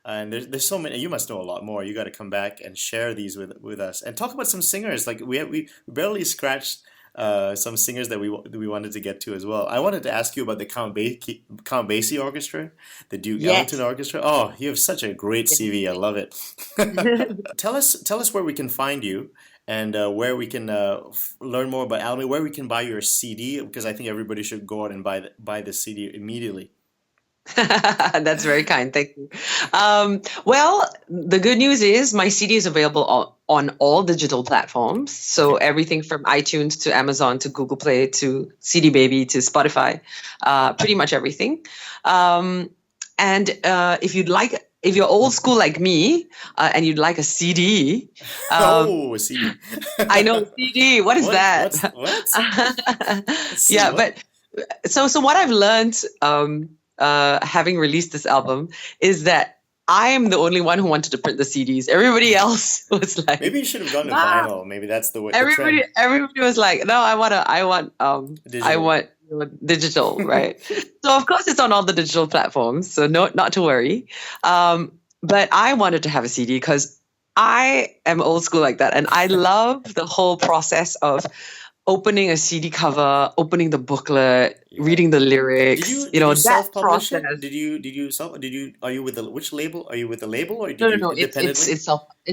And there's so many. You must know a lot more. You got to come back and share these with us and talk about some singers. Like we barely scratched some singers that we wanted to get to as well. I wanted to ask you about the Count Basie Orchestra, the Duke Ellington Orchestra. Oh, you have such a great CV. I love it. Tell us where we can find you and where we can learn more about Alemay, where we can buy your CD, because I think everybody should go out and buy the CD immediately. That's very kind. Thank you. Well, the good news is my CD is available on all digital platforms. So everything from iTunes to Amazon to Google Play to CD Baby to Spotify, pretty much everything. And if you're old school like me and you'd like a CD. A CD. I know, CD. What is that? What? Yeah, but so what I've learned having released this album is that I'm the only one who wanted to print the CDs. Everybody else was like, Maybe you should have gone to "Nah." vinyl. Maybe that's the way. The trend. Everybody was like, no, I Digital. want digital, right? So of course it's on all the digital platforms, so not to worry. But I wanted to have a CD because I am old school like that, and I love the whole process of opening a CD cover, opening the booklet, reading the lyrics. Did you that self-publish process. it? Are you with which label? Are you with the label or did No, you it's independently?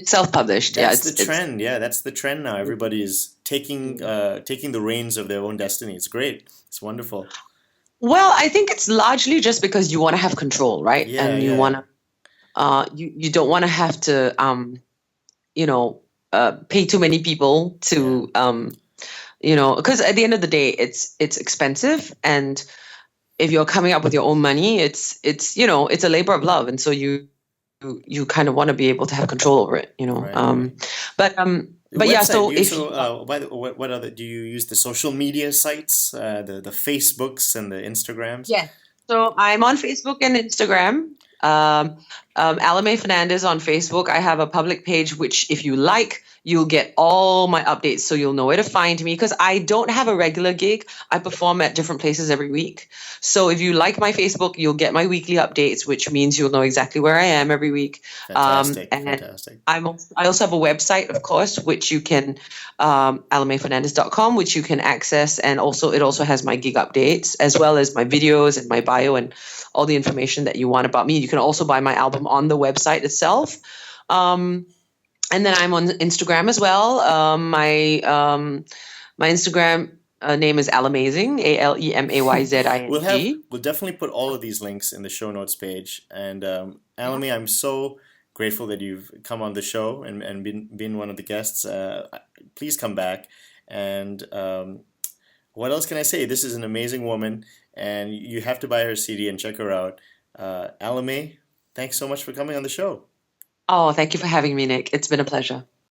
self-published. That's the trend. Yeah, that's the trend now. Everybody is taking the reins of their own destiny. It's great. It's wonderful. Well, I think it's largely just because you want to have control, right? Yeah, And you want to, you don't want to have to, pay too many people to, because at the end of the day, it's expensive, and if you're coming up with your own money, it's a labor of love, and so you kind of want to be able to have control over it, Right. But yeah, so if by the what other do you use the social media sites, the Facebooks and the Instagrams? yeah, so I'm on Facebook and Instagram. Alemay Fernandez on Facebook. I have a public page, which if you like, you'll get all my updates. So you'll know where to find me, because I don't have a regular gig. I perform at different places every week. So if you like my Facebook, you'll get my weekly updates, which means you'll know exactly where I am every week. Fantastic. And Fantastic. I also have a website, of course, which you can, alamayfernandez.com, which you can access. And also it also has my gig updates, as well as my videos and my bio and all the information that you want about me. You can also buy my album on the website itself. And then I'm on Instagram as well. My Instagram name is Alemazing, Alemayzing. We'll definitely put all of these links in the show notes page. And Alemay, I'm so grateful that you've come on the show and been one of the guests. Please come back. And what else can I say? This is an amazing woman, and you have to buy her CD and check her out. Alemay, thanks so much for coming on the show. Oh, thank you for having me, Nick. It's been a pleasure.